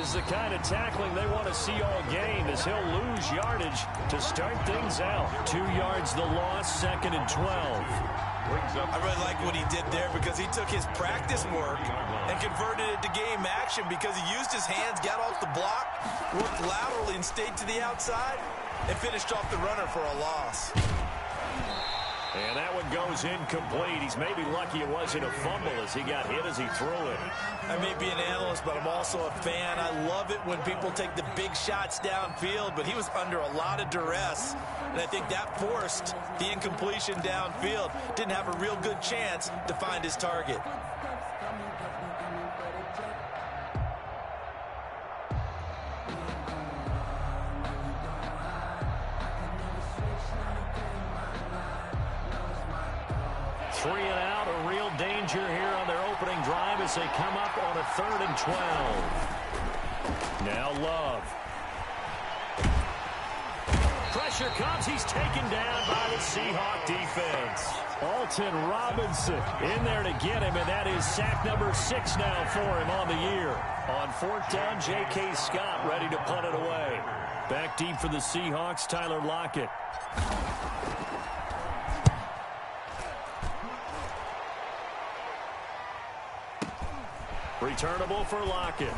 is the kind of tackling they want to see all game, as he'll lose yardage to start things out. 2 yards the loss, 2nd and 12. I really like what he did there because he took his practice work and converted it to game action because he used his hands, got off the block, worked laterally and stayed to the outside, and finished off the runner for a loss. And that one goes incomplete. He's maybe lucky it wasn't a fumble as he got hit as he threw it. I may be an analyst, but I'm also a fan. I love it when people take the big shots downfield, but he was under a lot of duress, and I think that forced the incompletion downfield. Didn't have a real good chance to find his target. Three and out, a real danger here on their opening drive as they come up on a 3rd and 12. Now Love. Pressure comes. He's taken down by the Seahawk defense. Alton Robinson in there to get him, and that is sack number 6 now for him on the year. On 4th down, J.K. Scott ready to punt it away. Back deep for the Seahawks, Tyler Lockett. Returnable for Lockett.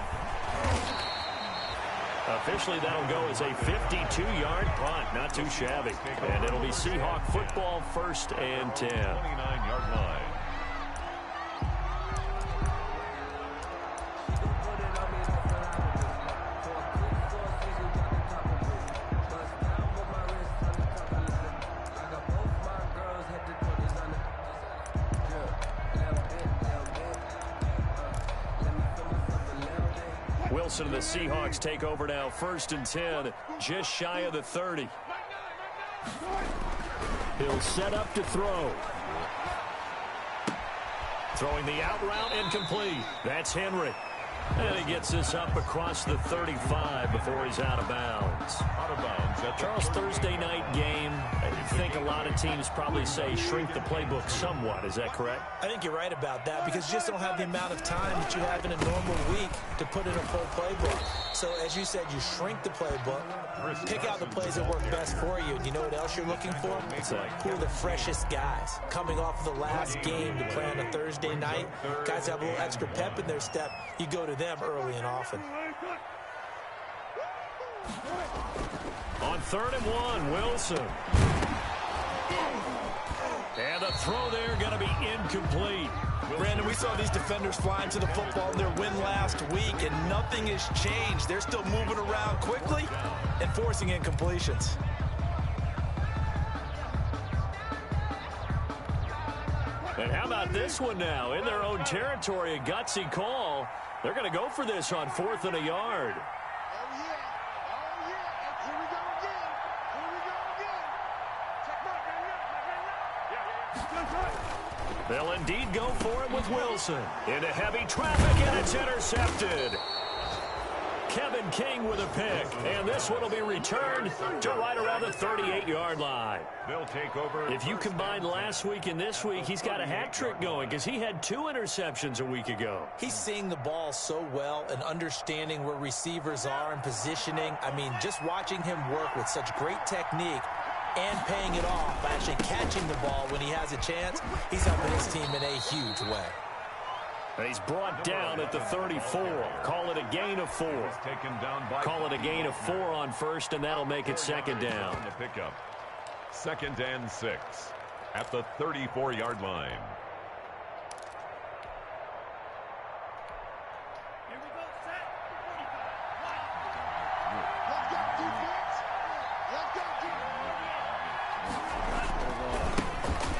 Officially, that'll go as a 52-yard punt. Not too shabby. And it'll be Seahawk football, 1st and 10. 29-yard line. Wilson and the Seahawks take over now, 1st and 10, just shy of the 30. He'll set up to throw. Throwing the out route, incomplete. That's Henry. And he gets this up across the 35 before he's out of bounds. Out of bounds. Charles, Thursday night game, I think a lot of teams probably say shrink the playbook somewhat. Is that correct? I think you're right about that because you just don't have the amount of time that you have in a normal week to put in a full playbook. So, as you said, you shrink the playbook, pick out the plays that work best for you. And you know what else you're looking for? Who are the freshest guys coming off of the last game to play on a Thursday night? Guys have a little extra pep in their step. You go to them early and often. On 3rd and 1, Wilson. And a throw there going to be incomplete. Brandon, we saw these defenders flying to the football in their win last week, and nothing has changed. They're still moving around quickly and forcing incompletions. And how about this one now? In their own territory, a gutsy call. They're going to go for this on 4th and a yard. They'll indeed go for it with Wilson. Into heavy traffic, and it's intercepted. Kevin King with a pick, and this one will be returned to right around the 38-yard line. They'll take over. If you combine last week and this week, he's got a hat trick going because he had 2 interceptions a week ago. He's seeing the ball so well and understanding where receivers are and positioning. I mean, just watching him work with such great technique and paying it off by actually catching the ball when he has a chance, he's helping his team in a huge way. He's brought down at the 34. Call it a gain of 4. Taken down by Call it a gain of 4 on 1st, and that'll make it 2nd down. The pickup. 2nd and 6 at the 34-yard line.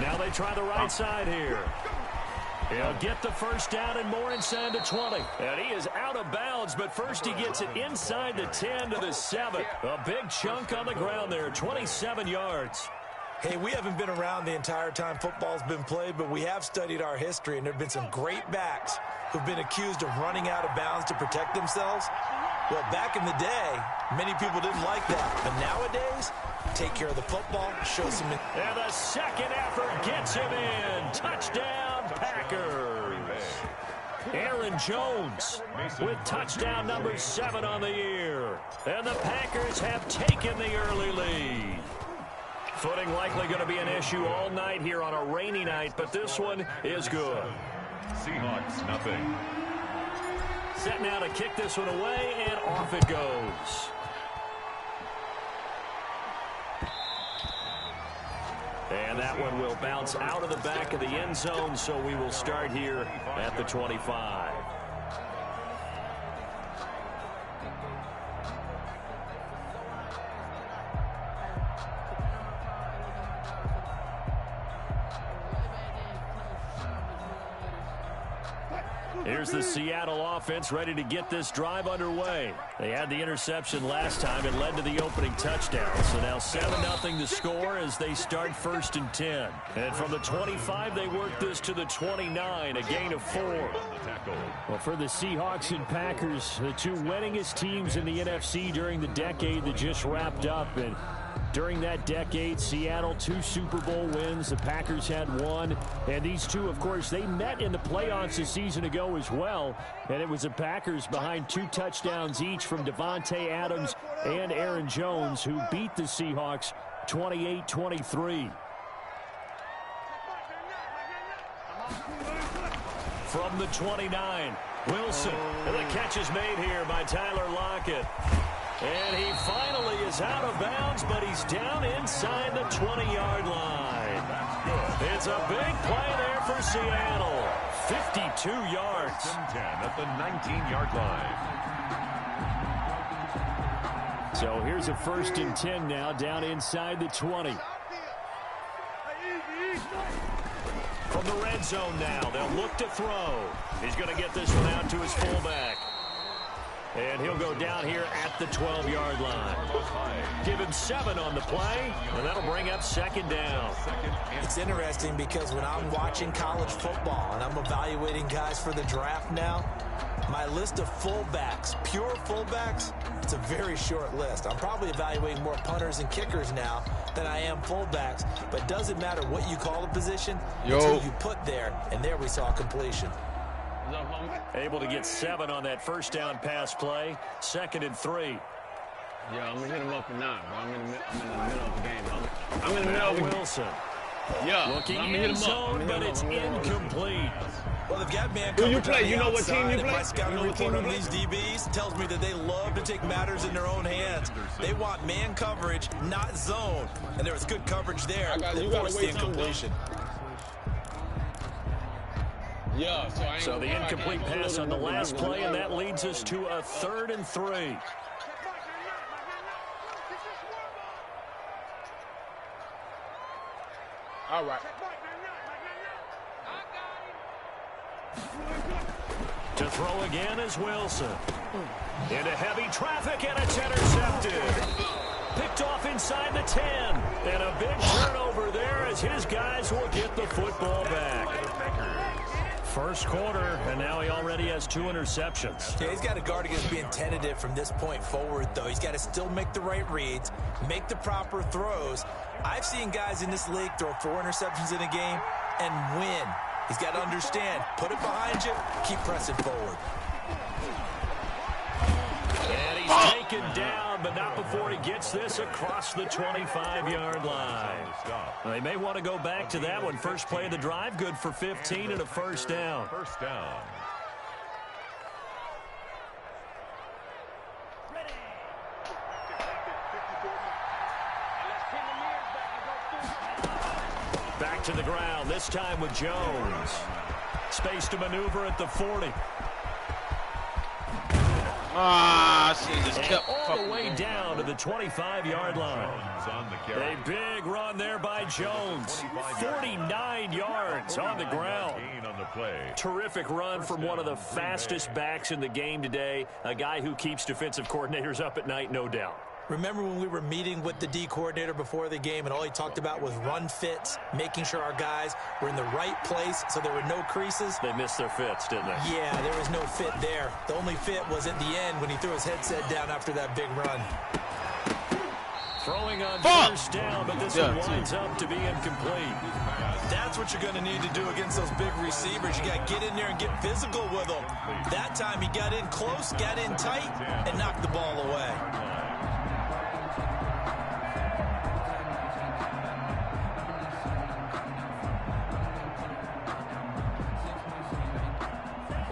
Now they try the right side here. He'll get the 1st down and more inside the 20. And he is out of bounds, but first he gets it inside the 10 to the 7. A big chunk on the ground there, 27 yards. Hey, we haven't been around the entire time football's been played, but we have studied our history, and there have been some great backs who've been accused of running out of bounds to protect themselves. Well, back in the day, many people didn't like that. But nowadays, take care of the football, show some... And the second effort gets him in. Touchdown, Packers. Aaron Jones with touchdown number 7 on the year. And the Packers have taken the early lead. Footing likely going to be an issue all night here on a rainy night, but this one is good. Seahawks, nothing. Set now to kick this one away, and off it goes. And that one will bounce out of the back of the end zone, so we will start here at the 25. Here's the Seattle offense ready to get this drive underway. They had the interception last time. It led to the opening touchdown. So now 7-0 to score as they start 1st and 10. And from the 25, they work this to the 29, a gain of 4. Well, for the Seahawks and Packers, the two winningest teams in the NFC during the decade that just wrapped up. And during that decade, Seattle 2 Super Bowl wins. The Packers had 1. And these two, of course, they met in the playoffs a season ago as well. And it was the Packers behind 2 touchdowns each from Davante Adams and Aaron Jones who beat the Seahawks 28-23. From the 29, Wilson. And the catch is made here by Tyler Lockett. And he finally is out of bounds, but he's down inside the 20-yard line. It's a big play there for Seattle. 52 yards. 10 at the 19-yard line. So here's a 1st and 10 now, down inside the 20. From the red zone now, they'll look to throw. He's going to get this one out to his fullback. And he'll go down here at the 12-yard line. Give him 7 on the play, and that'll bring up 2nd down. It's interesting because when I'm watching college football and I'm evaluating guys for the draft now, my list of fullbacks, pure fullbacks, it's a very short list. I'm probably evaluating more punters and kickers now than I am fullbacks, but it doesn't matter what you call a position, it's who you put there, and there we saw completion. Able to get 7 on that 1st down pass play. 2nd and 3. Yeah, I'm going to hit him up or not, bro. I'm in the middle of the game. I'm in the middle of the game. Wilson. Yeah, looking in zone, but it's incomplete. Well, they've got man Who coverage you play? on the You know what team you outside, play? My scouting You know what report team on you these DBs tells me that they love to take matters in their own hands. They want man coverage, not zone. And there was good coverage there that forced the incompletion. Yeah, so the incomplete pass on the last play, and that leads us to a 3rd and 3. All right. To throw again is Wilson. Into heavy traffic, and it's intercepted. Picked off inside the 10. And a big turnover there as his guys will get the football back. 1st quarter, and now he already has 2 interceptions. Yeah, he's got to guard against being tentative from this point forward, though. He's got to still make the right reads, make the proper throws. I've seen guys in this league throw 4 interceptions in a game and win. He's got to understand, put it behind you, keep pressing forward. And he's taken down, but not before he gets this across the 25-yard line. They may want to go back to that one. First play of the drive, good for 15 and a 1st down. 1st down. Back to the ground, this time with Jones. Space to maneuver at the 40. She just kept all the way down to the 25-yard line. A big run there by Jones. 49 yards on the ground. Terrific run from one of the fastest backs in the game today. A guy who keeps defensive coordinators up at night, no doubt. Remember when we were meeting with the D coordinator before the game and all he talked about was run fits, making sure our guys were in the right place so there were no creases? They missed their fits, didn't they? Yeah, there was no fit there. The only fit was at the end when he threw his headset down after that big run. Throwing on first down, but this one winds up to be incomplete. That's what you're going to need to do against those big receivers. You got to get in there and get physical with them. That time he got in close, got in tight, and knocked the ball away.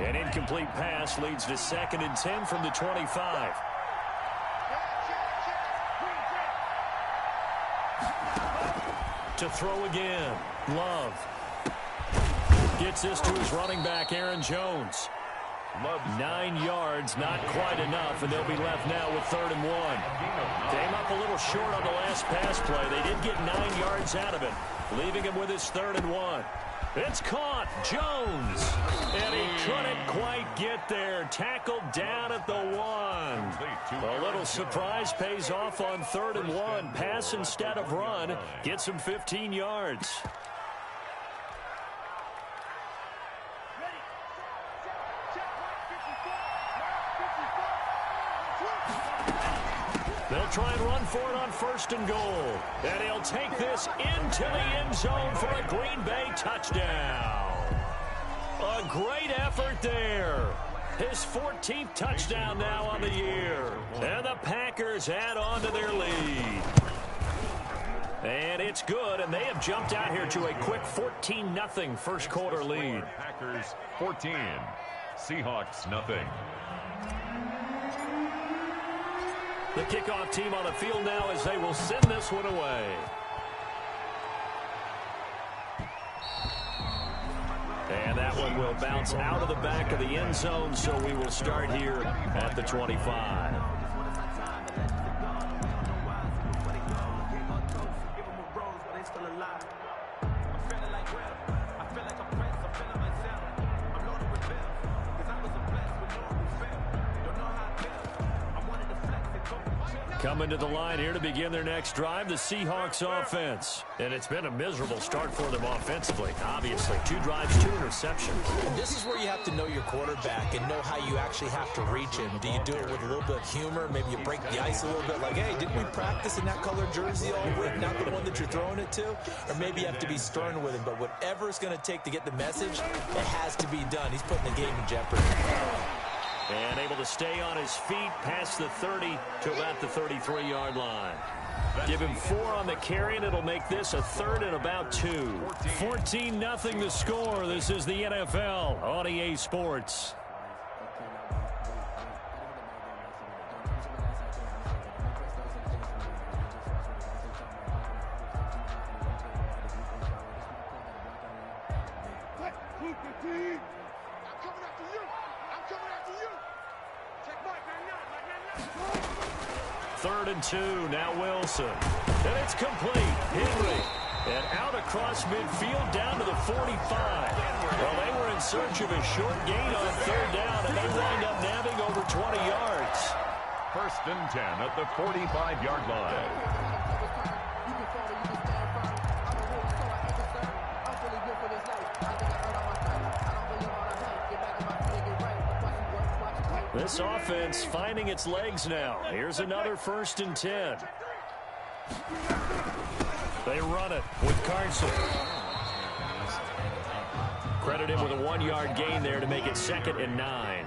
An incomplete pass leads to 2nd and 10 from the 25. To throw again. Love. Gets this to his running back, Aaron Jones. 9 yards, not quite enough, and they'll be left now with 3rd and 1. Came up a little short on the last pass play. They did get 9 yards out of it, leaving him with his 3rd and 1. It's caught. Jones. And he couldn't quite get there. Tackled down at the 1. A little surprise pays off on 3rd and 1. Pass instead of run. Gets him 15 yards. They'll try and run for it on 1st and goal. And he'll take this into the end zone for a Green Bay touchdown. A great effort there. His 14th touchdown now on the year. And the Packers add on to their lead. And it's good, and they have jumped out here to a quick 14-0 first quarter lead. Packers 14, Seahawks nothing. The kickoff team on the field now as they will send this one away. And that one will bounce out of the back of the end zone, so we will start here at the 25. Coming to the line here to begin their next drive, the Seahawks offense. And it's been a miserable start for them offensively, obviously. 2 drives, 2 interceptions. And this is where you have to know your quarterback and know how you actually have to reach him. Do you do it with a little bit of humor? Maybe you break the ice a little bit like, hey, didn't we practice in that colored jersey all week, not the one that you're throwing it to? Or maybe you have to be stern with him. But whatever it's going to take to get the message, it has to be done. He's putting the game in jeopardy. And able to stay on his feet past the 30 to about the 33-yard line. Give him 4 on the carry, and it'll make this a 3rd and about 2. 14-0 the score. This is the NFL on EA Sports. Third and 2, now Wilson. And it's complete. Henry. And out across midfield down to the 45. Well, they were in search of a short gain on 3rd down, and they wind up nabbing over 20 yards. 1st and 10 at the 45-yard line. This offense finding its legs now. Here's another 1st and 10. They run it with Carson. Credit him with a 1-yard gain there to make it 2nd and 9.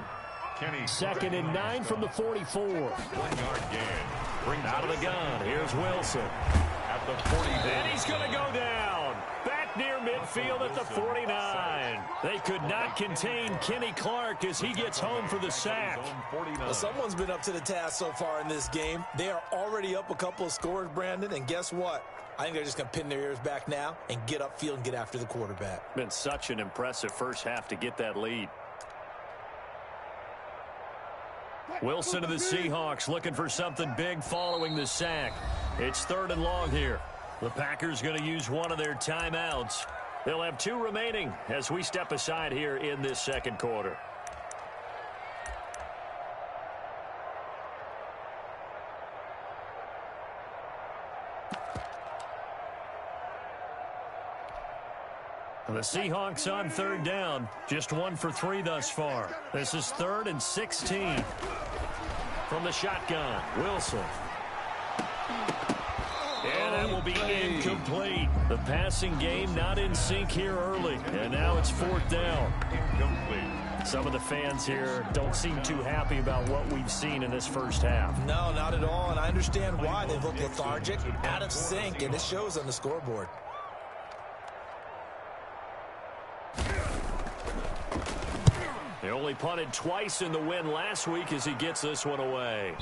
2nd and 9 from the 44. 1-yard gain. Brings out of the gun. Here's Wilson. At the 40. And he's going to go down. Back near midfield at the 49. They could not contain Kenny Clark as he gets home for the sack. Well, someone's been up to the task so far in this game. They are already up a couple of scores, Brandon, and guess what? I think they're just going to pin their ears back now and get upfield and get after the quarterback. Been such an impressive first half to get that lead. Wilson to the Seahawks looking for something big following the sack. It's 3rd and long here. The Packers going to use one of their timeouts. They'll have 2 remaining as we step aside here in this 2nd quarter. The Seahawks on 3rd down. Just 1 for 3 thus far. This is 3rd and 16. From the shotgun, Wilson. will be incomplete. The passing game not in sync here early. And now it's 4th down. Incomplete. Some of the fans here don't seem too happy about what we've seen in this first half. No, not at all, and I understand why. They've looked lethargic, out of sync, and it shows on the scoreboard. He only punted twice in the win last week as he gets this one away.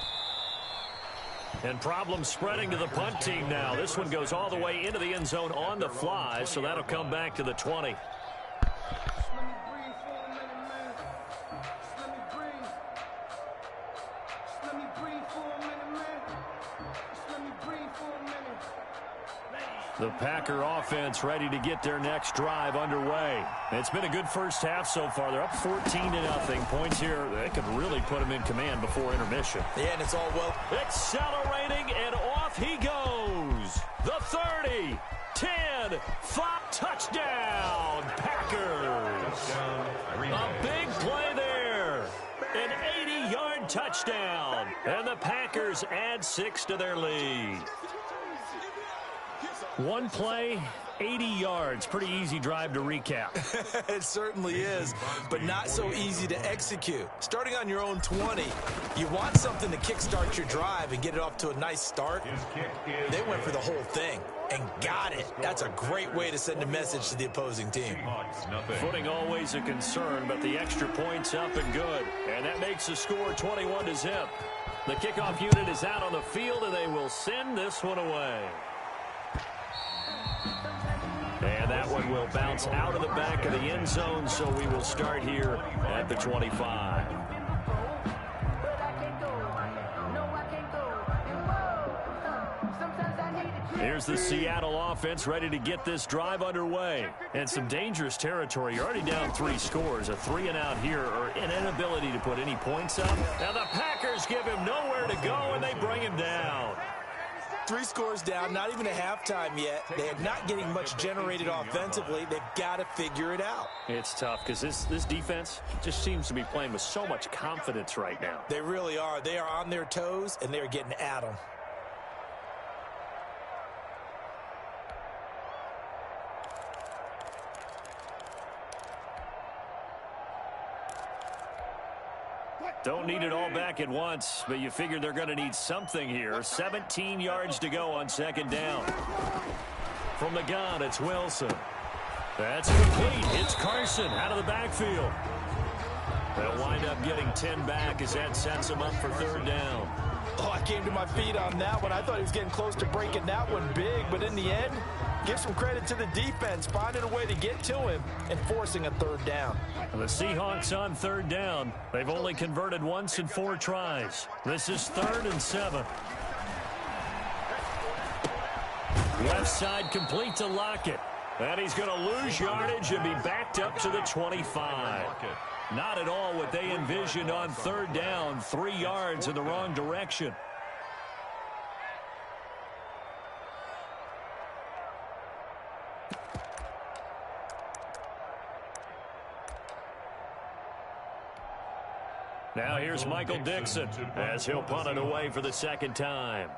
And problems spreading to the punt team now. This one goes all the way into the end zone on the fly, so that'll come back to the 20. The Packer offense ready to get their next drive underway. It's been a good first half so far. They're up 14-0. Points here, they could really put them in command before intermission. Yeah, and it's all well. Accelerating, and off he goes. The 30, 10, 5, touchdown, Packers. A big play there. An 80-yard touchdown. And the Packers add 6 to their lead. One play, 80 yards. Pretty easy drive to recap. It certainly is, but not so easy to execute. Starting on your own 20, you want something to kickstart your drive and get it off to a nice start. They went for the whole thing and got it. That's a great way to send a message to the opposing team. Footing always a concern, but the extra point's up and good. And that makes the score 21-0. The kickoff unit is out on the field, and they will send this one away. And that one will bounce out of the back of the end zone, so we will start here at the 25. Here's the Seattle offense ready to get this drive underway. And some dangerous territory. You're already down 3 scores. A 3-and-out here, or an inability to put any points up. Now the Packers give him nowhere to go, and they bring him down. 3 scores down, not even a halftime yet. They are not getting much generated offensively. They've got to figure it out. It's tough because this defense just seems to be playing with so much confidence right now. They really are. They are on their toes, and they're getting at them. Don't need it all back at once, but you figure they're going to need something here. 17 yards to go on 2nd down. From the gun, it's Wilson. That's complete. It's Carson out of the backfield. They'll wind up getting 10 back as that sets them up for 3rd down. Oh, I came to my feet on that one. I thought he was getting close to breaking that one big, but in the end, give some credit to the defense, finding a way to get to him and forcing a 3rd down. The Seahawks on 3rd down. They've only converted once in 4 tries. This is 3rd and 7. Left side complete to Lockett. And he's going to lose yardage and be backed up to the 25. Not at all what they envisioned on 3rd down. 3 yards in the wrong direction. Now here's Michael Dixon as he'll punt it away for the 2nd time.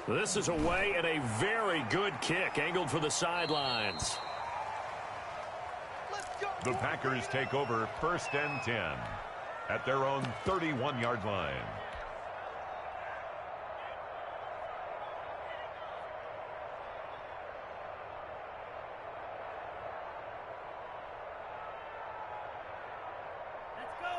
This is away, and a very good kick angled for the sidelines. The Packers take over 1st and 10 at their own 31-yard line.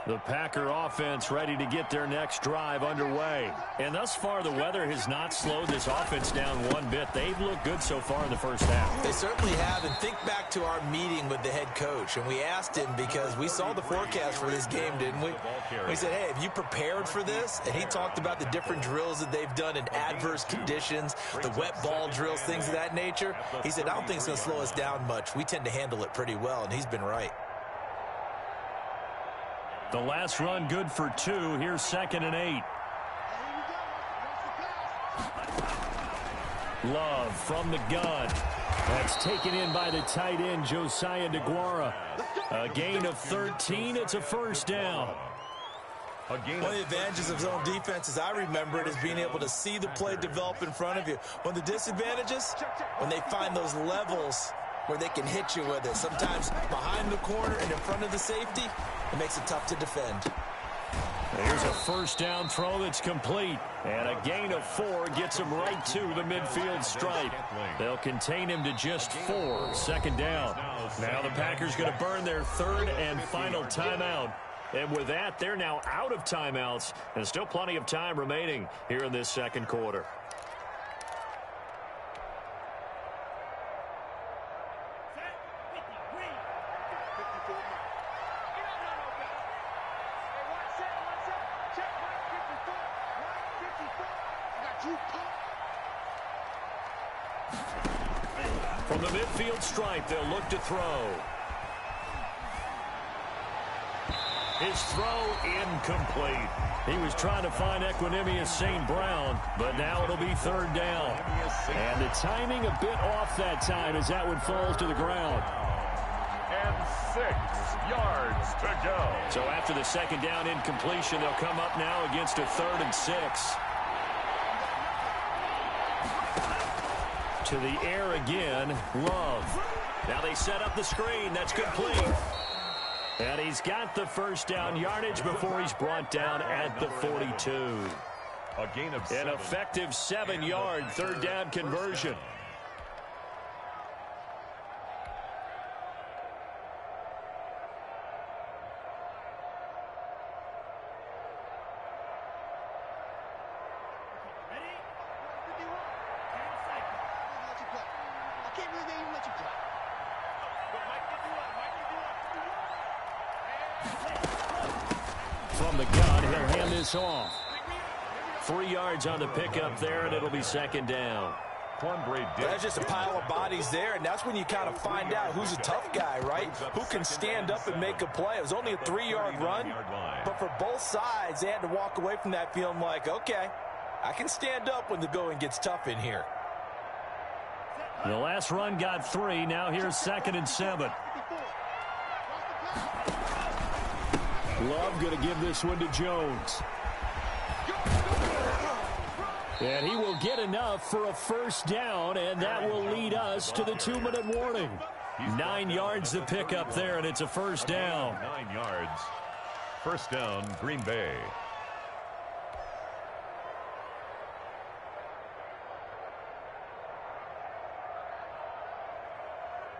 The Packer offense ready to get their next drive underway. And thus far, the weather has not slowed this offense down one bit. They've looked good so far in the first half. They certainly have. And think back to our meeting with the head coach. And we asked him because we saw the forecast for this game, didn't we? We said, hey, have you prepared for this? And he talked about the different drills that they've done in adverse conditions, the wet ball drills, things of that nature. He said, I don't think it's going to slow us down much. We tend to handle it pretty well, and he's been right. The last run good for 2. Here's 2nd and 8. Love from the gun. That's taken in by the tight end, Josiah DeGuara. A gain of 13. It's a 1st down. One of the advantages of zone defense, as I remember it, is being able to see the play develop in front of you. One of the disadvantages, when they find those levels where they can hit you with it. Sometimes behind the corner and in front of the safety, it makes it tough to defend. Here's a first down throw that's complete. And a gain of 4 gets him right to the midfield stripe. They'll contain him to just 4. Second down. Now the Packers going to burn their third and final timeout. And with that, they're now out of timeouts. And still plenty of time remaining here in this second quarter. From the midfield stripe, they'll look to throw. His throw incomplete. He was trying to find Equanimeous St. Brown, but now it'll be third down. And the timing a bit off that time as that one falls to the ground. And 6 yards to go. So after the second down incompletion, they'll come up now against a 3rd and 6. To the air again, Love. Now they set up the screen. That's complete. And he's got the first down yardage before he's brought down at the 42. A gain of 7. An effective 7-yard third down conversion. From the gun, he'll hand this off. 3 yards on the pickup there, and it'll be second down. That's just a pile of bodies there, and that's when you kind of find out who's a tough guy, right? Who can stand up and make a play. It was only a 3-yard run, but for both sides, they had to walk away from that feeling like, okay, I can stand up when the going gets tough in here. The last run got 3. Now here's 2nd and 7. Love going to give this one to Jones. And he will get enough for a first down, and that will lead us to the 2-minute warning. 9 yards to pick up there, and it's a first down. 9 yards. First down, Green Bay.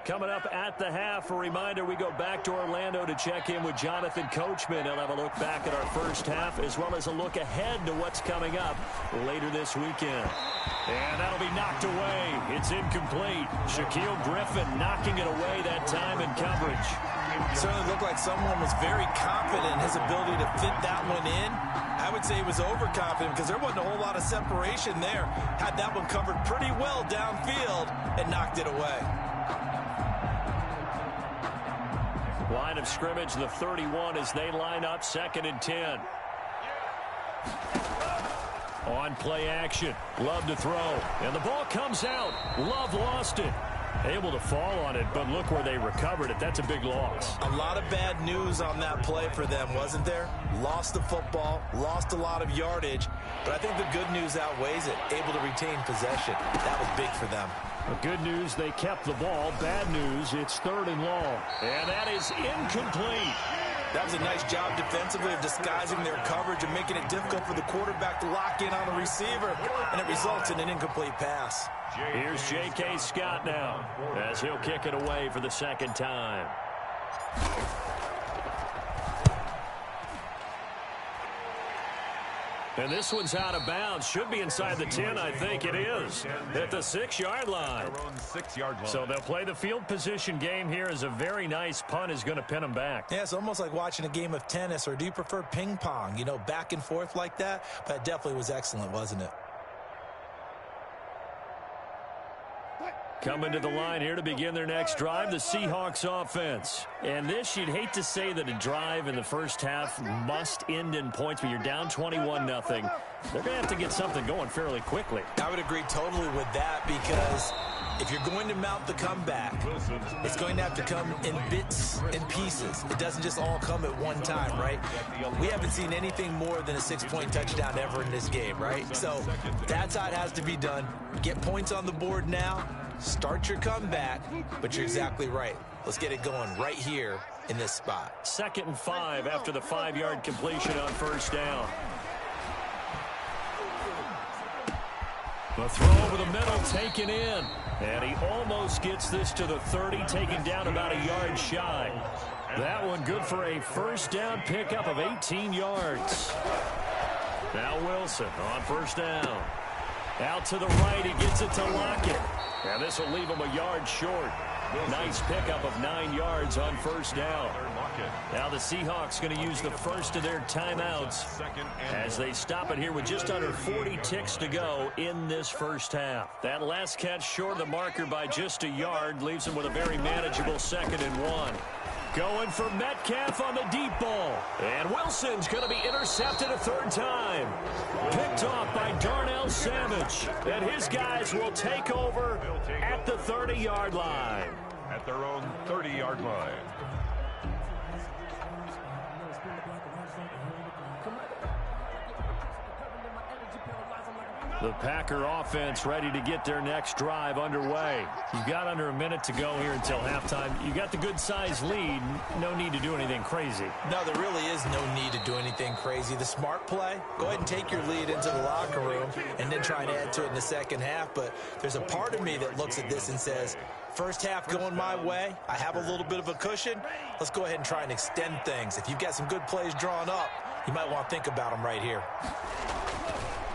Coming up at the half, a reminder, we go back to Orlando to check in with Jonathan Coachman. He'll have a look back at our first half as well as a look ahead to what's coming up later this weekend. And that'll be knocked away. It's incomplete. Shaquill Griffin knocking it away that time in coverage. Certainly looked like someone was very confident in his ability to fit that one in. I would say he was overconfident because there wasn't a whole lot of separation there. Had that one covered pretty well downfield and knocked it away. Line of scrimmage, the 31 as they line up, 2nd and 10. On play action, Love to throw, and the ball comes out. Love lost it. Able to fall on it, but look where they recovered it. That's a big loss. A lot of bad news on that play for them, wasn't there? Lost the football, lost a lot of yardage, but I think the good news outweighs it. Able to retain possession. That was big for them. The good news, they kept the ball. Bad news, it's 3rd and long. And that is incomplete. That was a nice job defensively of disguising their coverage and making it difficult for the quarterback to lock in on the receiver, and it results in an incomplete pass. Here's J.K. Scott now as he'll kick it away for the second time. And this one's out of bounds. Should be inside the 10, I think it is. At the 6-yard line. So they'll play the field position game here as a very nice punt is going to pin them back. Yeah, it's almost like watching a game of tennis, or do you prefer ping pong? You know, back and forth like that? But it definitely was excellent, wasn't it? Coming to the line here to begin their next drive, the Seahawks offense. And this, you'd hate to say that a drive in the first half must end in points, but you're down 21-0. They're going to have to get something going fairly quickly. I would agree totally with that because if you're going to mount the comeback, it's going to have to come in bits and pieces. It doesn't just all come at one time, right? We haven't seen anything more than a 6-point touchdown ever in this game, right? So that's how it has to be done. Get points on the board now. Start your comeback, but you're exactly right. Let's get it going right here in this spot. 2nd and 5 after the 5-yard completion on first down. The throw over the middle taken in. And he almost gets this to the 30, taken down about a yard shy. That one good for a first down pickup of 18 yards. Now Wilson on first down. Out to the right, he gets it to Lockett. And this will leave him a yard short. Nice pickup of 9 yards on first down. Now the Seahawks going to use the first of their timeouts as they stop it here with just under 40 ticks to go in this first half. That last catch short of the marker by just a yard leaves them with a very manageable 2nd and 1. Going for Metcalf on the deep ball. And Wilson's going to be intercepted a 3rd time. Picked off by Darnell Savage. And his guys will take over at the 30-yard line. At their own 30-yard line. The Packer offense ready to get their next drive underway. You've got under a minute to go here until halftime. You got the good-sized lead. No need to do anything crazy. No, there really is no need to do anything crazy. The smart play, go ahead and take your lead into the locker room and then try and add to it in the second half. But there's a part of me that looks at this and says, first half going my way, I have a little bit of a cushion. Let's go ahead and try and extend things. If you've got some good plays drawn up, you might want to think about them right here.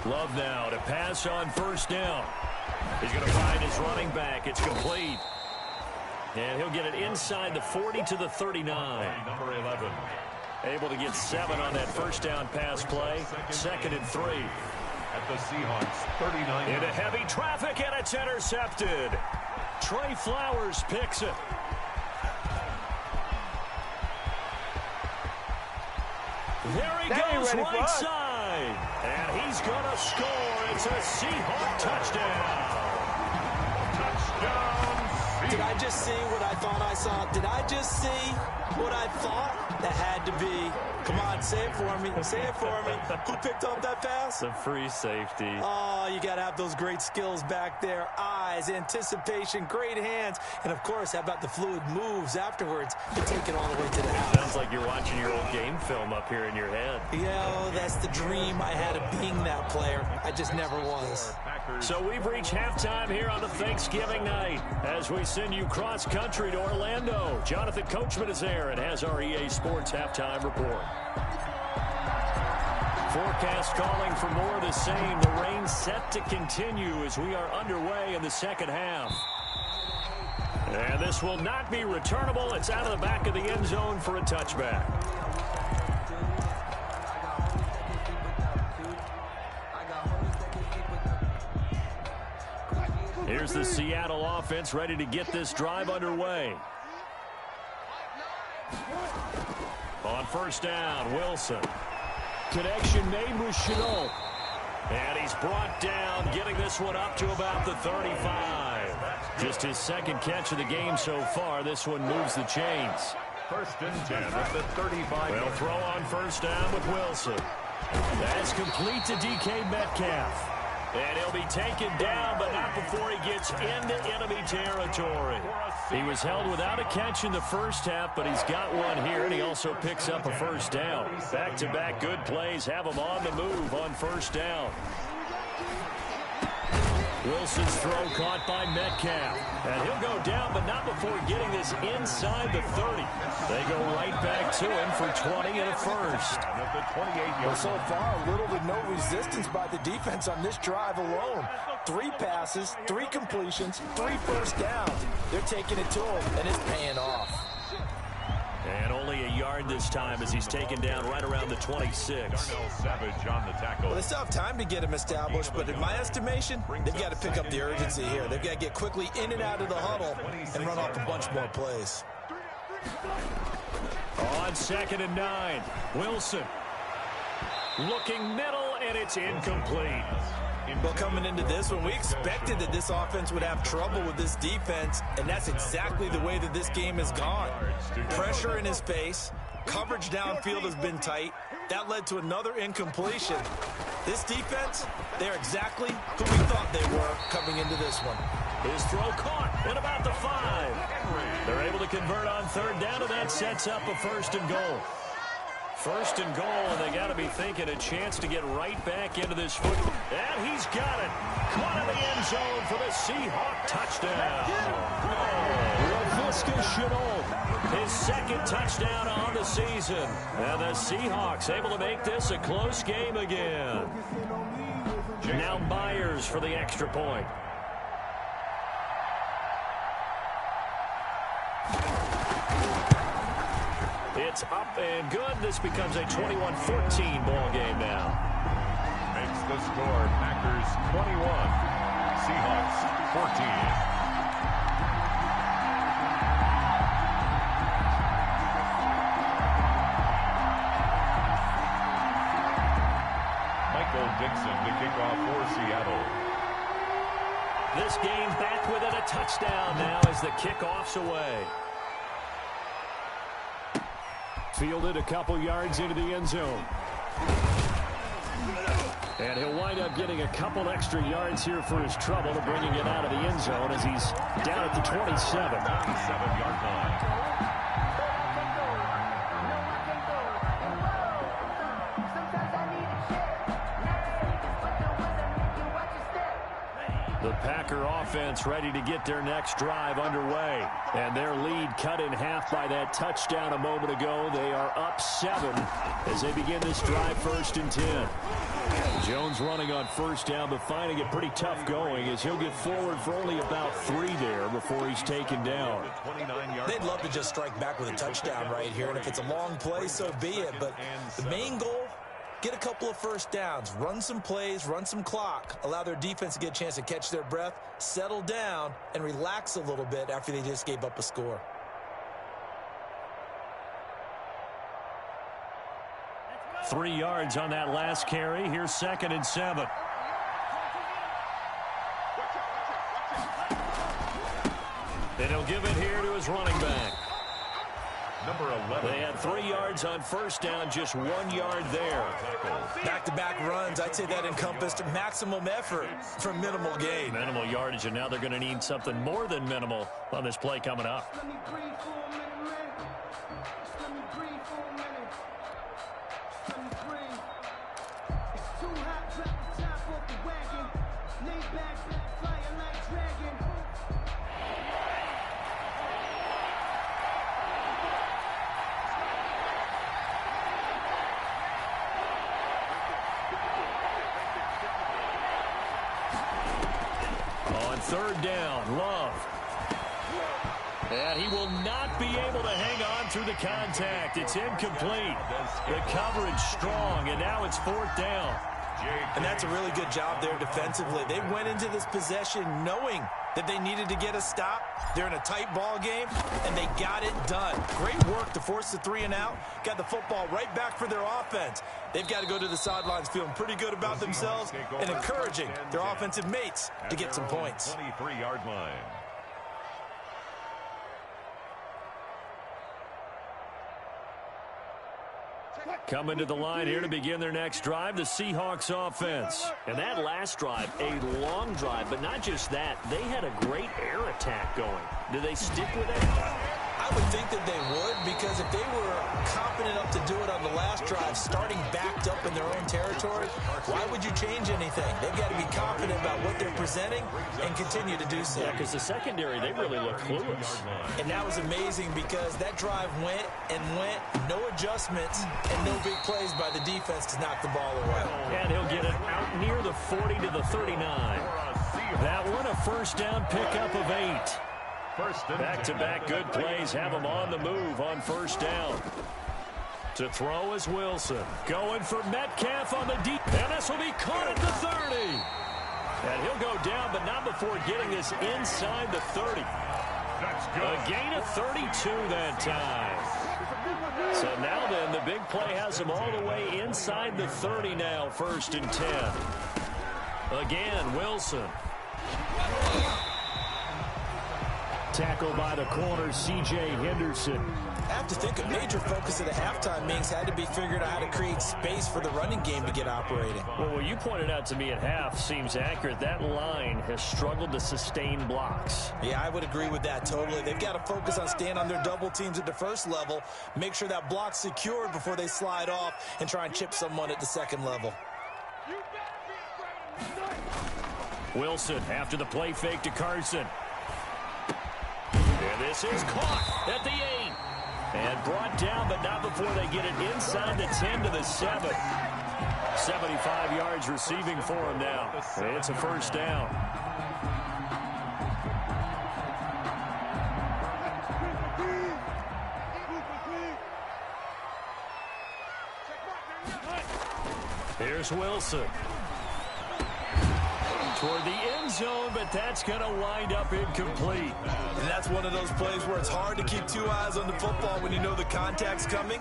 Love now to pass on first down. He's going to find his running back. It's complete. And he'll get it inside the 40 to the 39. Number 11. Able to get 7 on that first down pass play. 2nd and 3. At the Seahawks 39. Into heavy traffic, and it's intercepted. Trey Flowers picks it. There he goes, right side. And he's going to score. It's a Seahawk touchdown. Touchdown. Did I just see what I thought I saw? Did I just see what I thought? That had to be. Come on, say it for me. Say it for me. Who picked up that pass? The free safety. Oh, you got to have those great skills back there. Eyes, anticipation, great hands. And, of course, how about the fluid moves afterwards to take it all the way to the house? Sounds like you're watching your old game film up here in your head. Yeah, that's the dream I had of being that player. I just never was. So we've reached halftime here on the Thanksgiving night as we send you cross-country to Orlando. Jonathan Coachman is there and has our EA Sports halftime report. Forecast calling for more of the same. The rain set to continue as we are underway in the second half. And this will not be returnable. It's out of the back of the end zone for a touchback. Here's the Seattle offense ready to get this drive underway. On first down, Wilson. Connection made with Shenault. And he's brought down, getting this one up to about the 35. Just his 2nd catch of the game so far. This one moves the chains. 1st and 10 at the 35. They'll throw on first down with Wilson. That's complete to DK Metcalf. And he'll be taken down, but not before he gets into enemy territory. He was held without a catch in the first half, but he's got one here, and he also picks up a first down. Back-to-back good plays have him on the move on first down. Wilson's throw caught by Metcalf. And he'll go down, but not before getting this inside the 30. They go right back to him for 20 and a first. Well, so far, little to no resistance by the defense on this drive alone. 3 passes, 3 completions, 3 first downs. They're taking it to him, and it's paying off. And only a yard this time as he's taken down right around the 26. Darnell Savage on the tackle. Well, they still have time to get him established, but in my estimation, they've got to pick up the urgency here. They've got to get quickly in and out of the huddle and run off a bunch more plays. On 2nd and 9, Wilson looking middle, and it's incomplete. Well, coming into this one, we expected that this offense would have trouble with this defense, and that's exactly the way that this game has gone. Pressure in his face, coverage downfield has been tight. That led to another incompletion. This defense, they're exactly who we thought they were coming into this one. His throw caught at about the 5. They're able to convert on third down, and that sets up a first and goal. First and goal, and they got to be thinking a chance to get right back into this football. And he's got it. Caught in the end zone for the Seahawk touchdown. Laviska Shenault, his second touchdown on the season. And the Seahawks able to make this a close game again. Now Myers for the extra point. It's up and good. This becomes a 21-14 ball game now. Makes the score Packers 21, Seahawks 14. Michael Dixon to kick off for Seattle. This game back within a touchdown now as the kickoff's away. Fielded a couple yards into the end zone. And he'll wind up getting a couple extra yards here for his trouble to bringing it out of the end zone as he's down at the 27. 27-yard line. The Packer offense ready to get their next drive underway. And their lead cut in half by that touchdown a moment ago. They are up 7 as they begin this drive, 1st and 10. Jones running on first down, but finding it pretty tough going as he'll get forward for only about 3 there before he's taken down. They'd love to just strike back with a touchdown right here, and if it's a long play, so be it. But the main goal, get a couple of first downs, run some plays, run some clock, allow their defense to get a chance to catch their breath, settle down, and relax a little bit after they just gave up a score. Three yards on that last carry. Here's 2nd and 7. And he'll give it here to his running back. Number 11. They had 3 yards on first down, just 1 yard there. Back-to-back runs, I'd say that encompassed maximum effort for minimal gain. Minimal yardage, and now they're going to need something more than minimal on this play coming up. On third down, Love. And he will not be able to hang on through the contact. It's incomplete. The coverage strong, and now it's 4th down. And that's a really good job there defensively. They went into this possession knowing that they needed to get a stop. They're in a tight ball game, and they got it done. Great work to force the 3 and out. Got the football right back for their offense. They've got to go to the sidelines feeling pretty good about themselves and encouraging their offensive mates to get some points. 23-yard line. Coming to the line here to begin their next drive, the Seahawks offense. And that last drive, a long drive, but not just that. They had a great air attack going. Do they stick with that? I would think that they would, because if they were confident enough to do it on the last drive, starting backed up in their own territory, why would you change anything? They've got to be confident about what they're presenting and continue to do so. Yeah, because the secondary, they really look clueless. And that was amazing because that drive went and went, no adjustments, and no big plays by the defense to knock the ball away. And he'll get it out near the 40 to the 39. That one, a first down pickup of 8. Back-to-back good plays have him on the move on first down. To throw is Wilson. Going for Metcalf on the deep. And this will be caught at the 30. And he'll go down, but not before getting this inside the 30. That's good. A gain of 32 that time. So now then, the big play has them all the way inside the 30 now, 1st and 10. Again, Wilson. Tackled by the corner, C.J. Henderson. I have to think a major focus of the halftime meetings had to be figuring out how to create space for the running game to get operating. Well, what you pointed out to me at half seems accurate. That line has struggled to sustain blocks. Yeah, I would agree with that totally. They've got to focus on staying on their double teams at the first level, make sure that block's secured before they slide off and try and chip someone at the second level. Wilson after the play fake to Carson. And this is caught at the 8. And brought down, but not before they get it inside the 10 to the 7. 75 yards receiving for him now. It's a 1st down. Here's Wilson. Toward the end zone, but that's going to wind up incomplete. And that's one of those plays where it's hard to keep 2 eyes on the football when you know the contact's coming,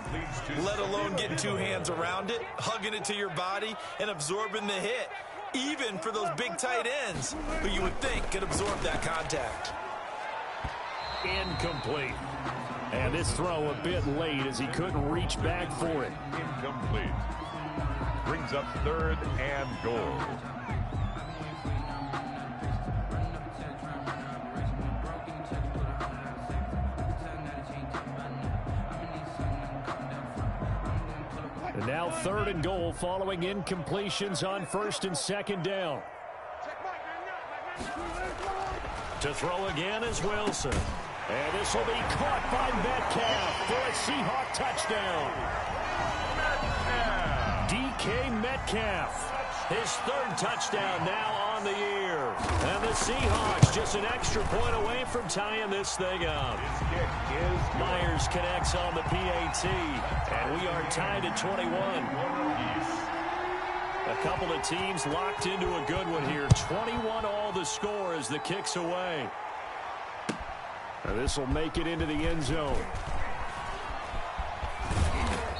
let alone getting 2 hands around it, hugging it to your body, and absorbing the hit, even for those big tight ends who you would think could absorb that contact. Incomplete. And this throw a bit late as he couldn't reach back for it. Incomplete. Brings up 3rd and goal. And now 3rd and goal following incompletions on 1st and 2nd down. To throw again is Wilson. And this will be caught by Metcalf for a Seahawk touchdown. DK Metcalf, his 3rd touchdown now on the year. And the Seahawks just an extra point away from tying this thing up. Myers connects on the PAT, and we are tied at 21. A couple of teams locked into a good one here. 21 all the score as the kick's away. And this will make it into the end zone.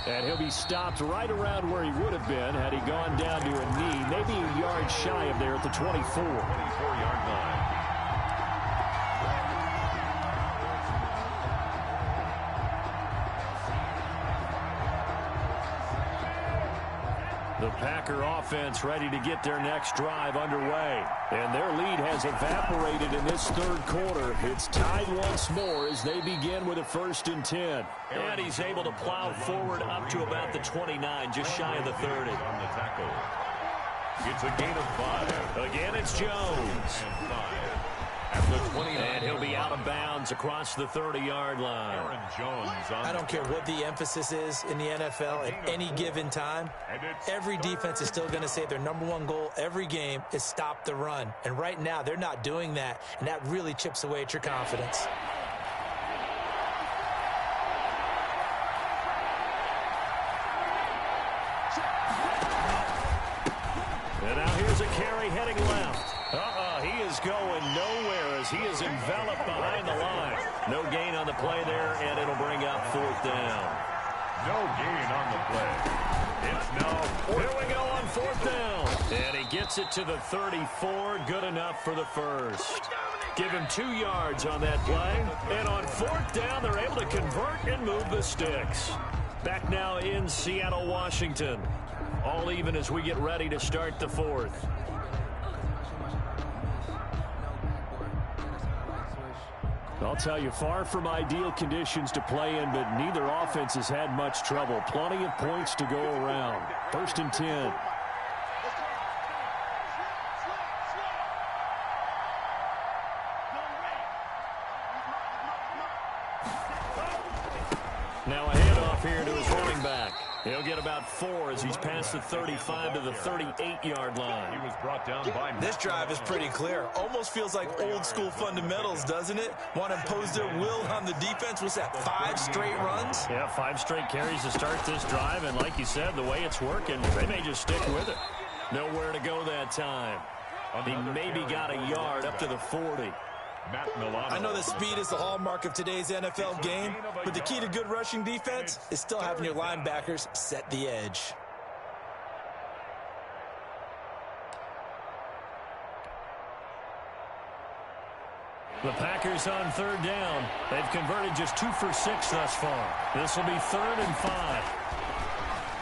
And he'll be stopped right around where he would have been had he gone down to a knee, maybe a yard shy of there at the 24. 24-yard line. The Packer offense ready to get their next drive underway. And their lead has evaporated in this 3rd quarter. It's tied once more as they begin with a 1st and 10. And he's able to plow forward up to about the 29, just shy of the 30. On the tackle. It's a gain of 5. Again, it's Jones. And 5. At the 29. And he'll be out of bounds across the 30-yard line. Aaron Jones on I don't care what the emphasis is in the NFL at any given time. Every defense is still going to say their #1 goal every game is stop the run. And right now, they're not doing that, and that really chips away at your confidence. And now here's a carry heading left. He is going nowhere as he is enveloped behind the line. No gain on the play there, and it'll bring up 4th down. No gain on the play. It's now Here we go on 4th down. And he gets it to the 34. Good enough for the 1st. Give him 2 yards on that play. And on 4th down, they're able to convert and move the sticks. Back now in Seattle, Washington. All even as we get ready to start the 4th. I'll tell you, far from ideal conditions to play in, but neither offense has had much trouble. Plenty of points to go around. 1st and 10. Now a handoff here to his running back. He'll get about 4 as he's past the 35 to the 38-yard line. he was brought down by This drive is pretty clear. Almost feels like old school fundamentals, doesn't it? Want to impose their will on the defense. What's that, 5 straight runs? Yeah, 5 straight carries to start this drive, and like you said, the way it's working, they may just stick with it. Nowhere to go that time. He maybe got a yard up to the 40. Matt Milano. I know that speed is the hallmark of today's NFL game, but the key to good rushing defense is still having your linebackers set the edge. The Packers on third down. They've converted just 2 for 6 thus far. This will be 3rd and 5.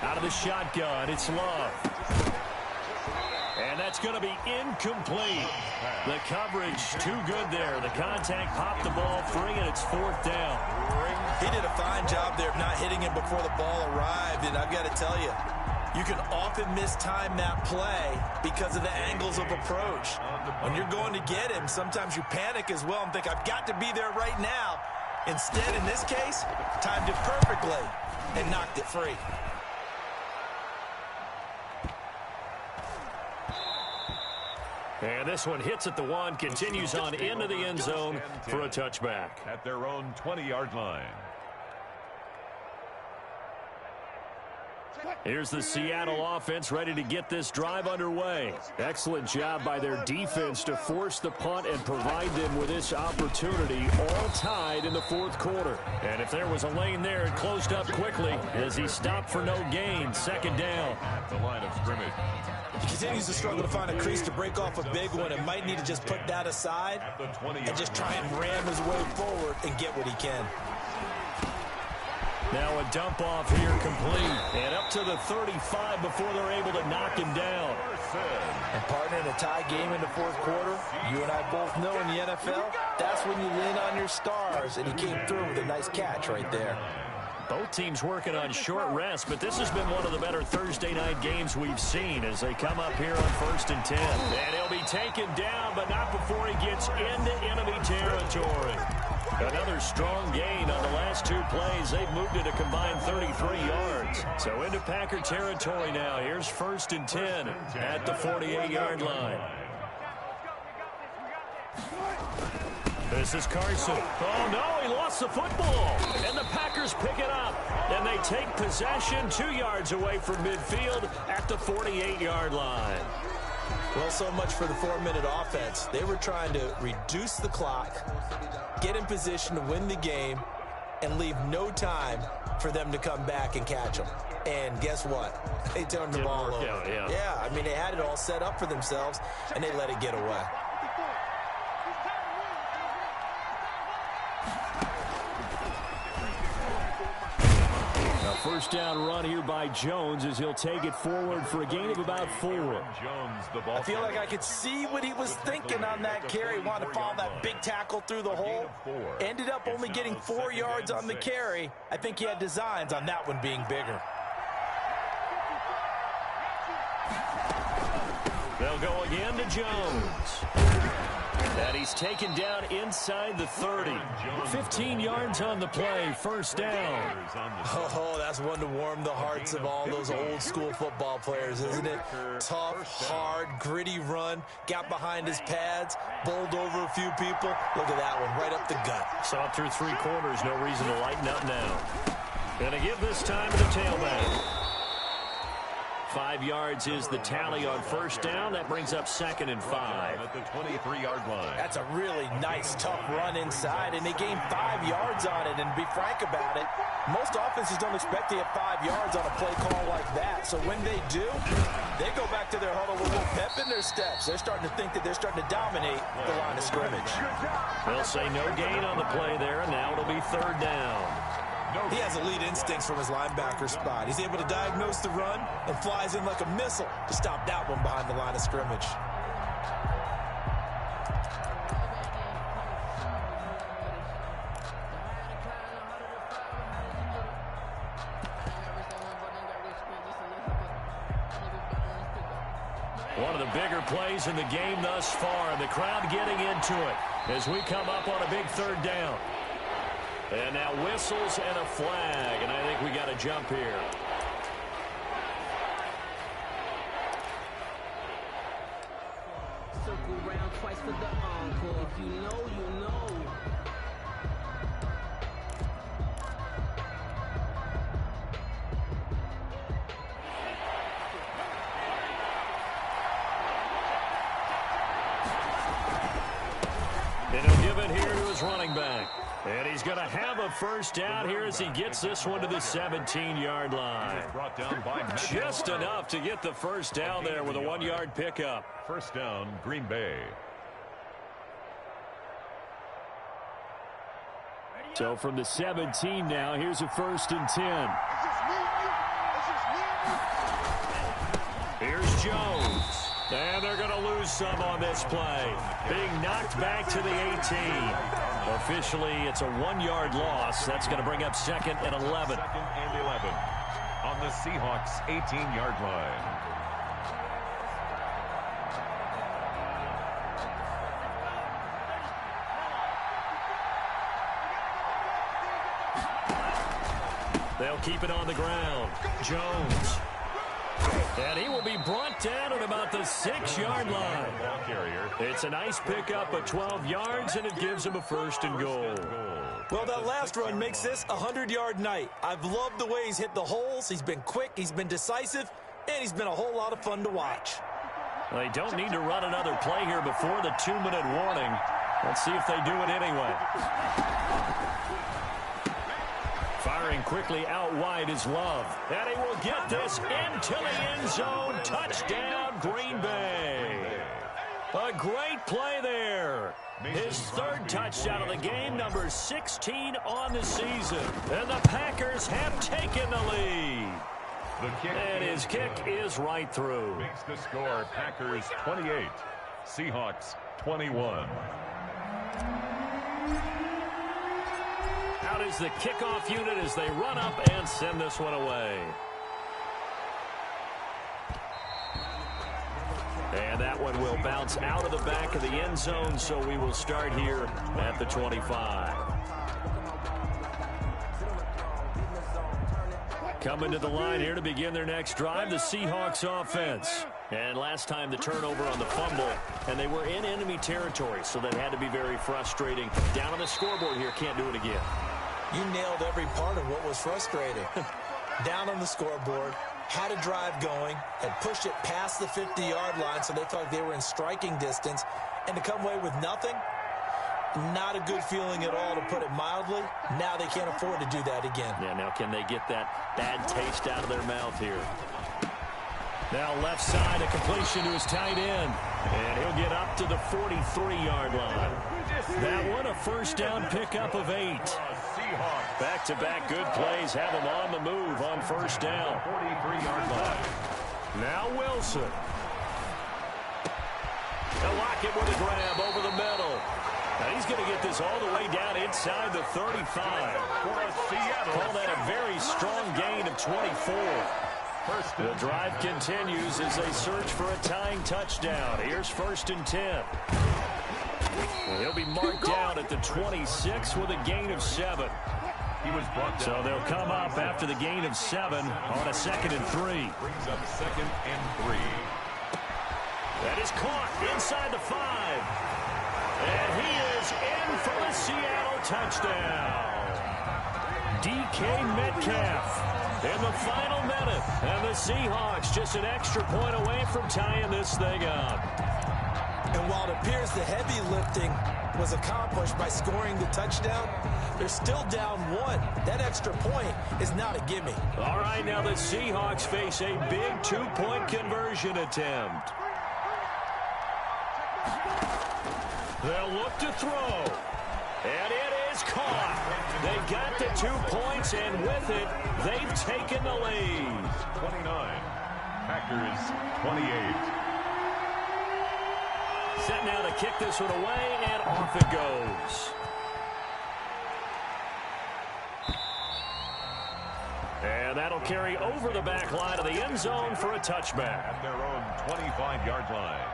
Out of the shotgun, it's Love. And that's going to be incomplete. The coverage too good there. The contact popped the ball free, and it's 4th down. He did a fine job there of not hitting him before the ball arrived, and I've got to tell you, you can often mistime that play because of the angles of approach. When you're going to get him, sometimes you panic as well and think, I've got to be there right now. Instead, in this case, timed it perfectly and knocked it free. And this one hits at the 1, continues on into the end zone for a touchback. At their own 20-yard line. Here's the Seattle offense ready to get this drive underway. Excellent job by their defense to force the punt and provide them with this opportunity, all tied in the 4th quarter. And if there was a lane there, it closed up quickly as he stopped for no gain. 2nd down. At the line of scrimmage. He continues to struggle to find a crease to break off a big one and might need to just put that aside and just try and ram his way forward and get what he can. Now a dump off here complete. And up to the 35 before they're able to knock him down. And partner, in a tie game in the 4th quarter, you and I both know in the NFL, that's when you lean on your stars. And he came through with a nice catch right there. Both teams working on short rest, but this has been one of the better Thursday night games we've seen as they come up here on 1st and 10. And he'll be taken down, but not before he gets into enemy territory. Another strong gain on the last 2 plays. They've moved it a combined 33 yards. So into Packer territory now. Here's 1st and 10 at the 48-yard line. This is Carson. Oh, no, he lost the football. And the Packers pick it up. And they take possession 2 yards away from midfield at the 48-yard line. Well, so much for the 4-minute offense. They were trying to reduce the clock, get in position to win the game, and leave no time for them to come back and catch them. And guess what? They turned the ball over. Yeah, I mean, they had it all set up for themselves, and they let it get away. First down run here by Jones as he'll take it forward for a gain of about 4. Jones, the ball. I feel like I could see what he was thinking on that carry. Wanted to follow that big tackle through the hole. Ended up only getting 4 yards on the carry. I think he had designs on that one being bigger. They'll go again to Jones. And he's taken down inside the 30. 15 yards on the play, 1st down. Oh, that's one to warm the hearts of all those old school football players, isn't it? Tough, hard, gritty run. Got behind his pads, bowled over a few people. Look at that one, right up the gut. Saw through 3 quarters, no reason to lighten up now. Gonna give this time to the tailback. 5 yards is the tally on 1st down. That brings up 2nd and 5. At the 23-yard line. That's a really nice, tough run inside, and they gained 5 yards on it. And to be frank about it, most offenses don't expect to get 5 yards on a play call like that. So when they do, they go back to their huddle with a little pep in their steps. They're starting to think that they're starting to dominate the line of scrimmage. They'll say no gain on the play there, and now it'll be 3rd down. He has elite instincts from his linebacker spot. He's able to diagnose the run and flies in like a missile to stop that one behind the line of scrimmage. One of the bigger plays in the game thus far. The crowd getting into it as we come up on a big 3rd down. And now whistles and a flag, and I think we got a jump here. Circle round twice for the encore. If you know, you know. And he'll give it here to his running back. And he's going to have a first down here as he gets this one to the 17-yard line. Just enough to get the first down there with a 1-yard pickup. First down, Green Bay. So from the 17 now, here's a 1st and 10. Here's Jones. And they're going to lose some on this play. Being knocked back to the 18. Officially, it's a 1-yard loss. That's going to bring up 2nd and 11. 2nd and 11 on the Seahawks' 18-yard line. They'll keep it on the ground. Jones. And he will be brought down at about the 6-yard line. It's a nice pickup of 12 yards, and it gives him a 1st and goal. Well, that last run makes this a 100-yard night. I've loved the way he's hit the holes. He's been quick, he's been decisive, and he's been a whole lot of fun to watch. They don't need to run another play here before the 2-minute warning. Let's see if they do it anyway. Firing quickly out wide is Love. And he will get this into the end zone. Touchdown, Green Bay. A great play there. His 3rd touchdown of the game, number 16 on the season. And the Packers have taken the lead. And his kick is right through. Makes the score Packers 28, Seahawks 21. Out is the kickoff unit as they run up and send this one away. And that one will bounce out of the back of the end zone, so we will start here at the 25. Coming to the line here to begin their next drive, the Seahawks offense. And last time the turnover on the fumble, and they were in enemy territory, so that had to be very frustrating. Down on the scoreboard here, can't do it again. You nailed every part of what was frustrating. Down on the scoreboard, had a drive going, had pushed it past the 50-yard line, so they thought they were in striking distance, and to come away with nothing, not a good feeling at all, to put it mildly. Now they can't afford to do that again. Yeah, now can they get that bad taste out of their mouth here? Now left side, a completion to his tight end. And he'll get up to the 43-yard line. That one, a first down pickup of 8. Back-to-back good plays have him on the move on first down. 43-yard line. Now Wilson. They'll lock it with a grab over the middle. Now he's going to get this all the way down inside the 35. Call that a very strong gain of 24. The drive continues as they search for a tying touchdown. Here's 1st and 10. Well, he'll be marked down at the 26 with a gain of 7. He was brought down. So they'll come up after the gain of 7 on a 2nd and 3. Brings up 2nd and 3. That is caught inside the 5. And he is in for a Seattle touchdown. DK Metcalf in the final minute. And the Seahawks just an extra point away from tying this thing up. And while it appears the heavy lifting was accomplished by scoring the touchdown, they're still down 1. That extra point is not a gimme. All right, now the Seahawks face a big 2-point conversion attempt. They'll look to throw. And it is caught. They got the 2 points, and with it, they've taken the lead. 29. Packers 28. Set now to kick this one away, and off it goes. And that'll carry over the back line of the end zone for a touchback. At their own 25-yard line.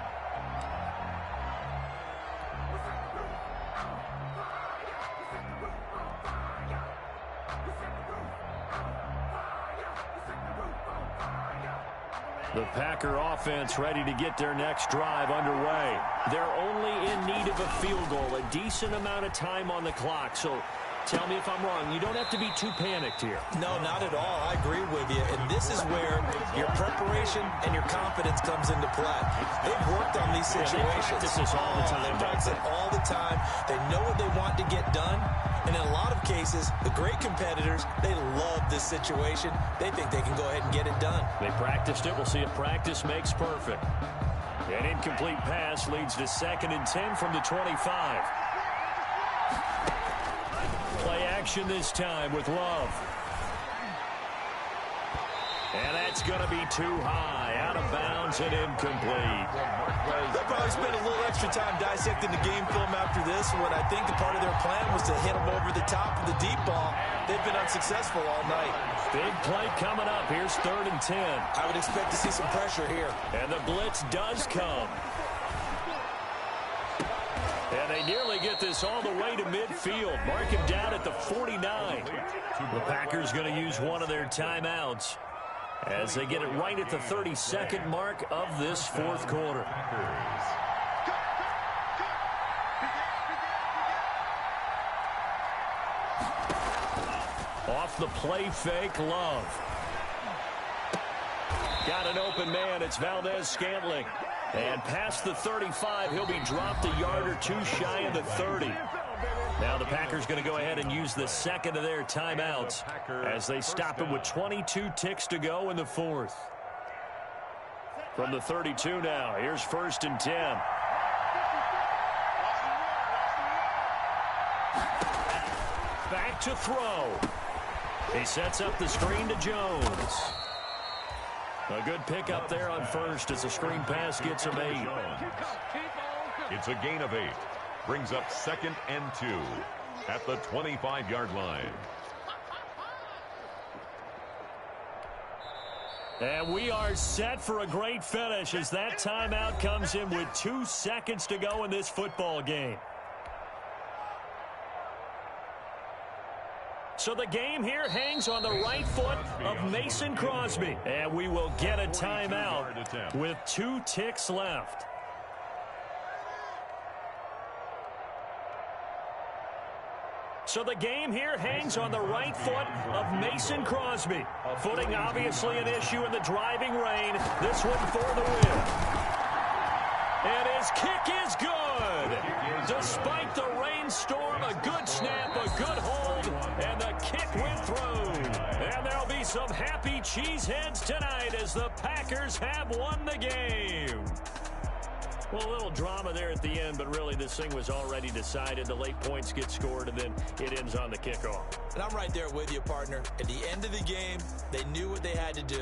The Packer offense ready to get their next drive underway. They're only in need of a field goal, a decent amount of time on the clock. So tell me if I'm wrong. You don't have to be too panicked here. No, not at all. I agree with you. And this is where your preparation and your confidence comes into play. They've worked worked on these situations. They practice this all the time. They practice it all the time. They know what they want to get done. And in a lot of cases, the great competitors, they love this situation. They think they can go ahead and get it done. They practiced it. We'll see if practice makes perfect. An incomplete pass leads to 2nd and 10 from the 25. Play action this time with Love. And that's going to be too high, out of bounds and incomplete. They'll probably spend a little extra time dissecting the game film after this when I think the part of their plan was to hit them over the top of the deep ball. They've been unsuccessful all night. Big play coming up. Here's 3rd and 10. I would expect to see some pressure here. And the blitz does come. And they nearly get this all the way to midfield. Mark him down at the 49. The Packers going to use one of their timeouts as they get it right at the 32nd mark of this 4th quarter. Off the play fake, Love. Got an open man. It's Valdez-Scantling. And past the 35, he'll be dropped a yard or two shy of the 30. Now the Packers going to go ahead and use the 2nd of their timeouts as they stop him with 22 ticks to go in the 4th. From the 32 now, here's 1st and 10. Back to throw. He sets up the screen to Jones. A good pickup there on 1st as the screen pass gets him 8. It's a gain of 8. Brings up 2nd and 2 at the 25-yard line. And we are set for a great finish as that timeout comes in with 2 seconds to go in this football game. So the game here hangs on the right foot of Mason Crosby. And we will get a timeout with 2 ticks left. So the game here hangs on the right foot of Mason Crosby. Footing obviously an issue in the driving rain. This one for the win. And his kick is good. Despite the rainstorm, a good snap, a good hold, and the kick went through. And there'll be some happy cheeseheads tonight as the Packers have won the game. Well, a little drama there at the end, but really this thing was already decided. The late points get scored, and then it ends on the kickoff. And I'm right there with you, partner. At the end of the game, they knew what they had to do.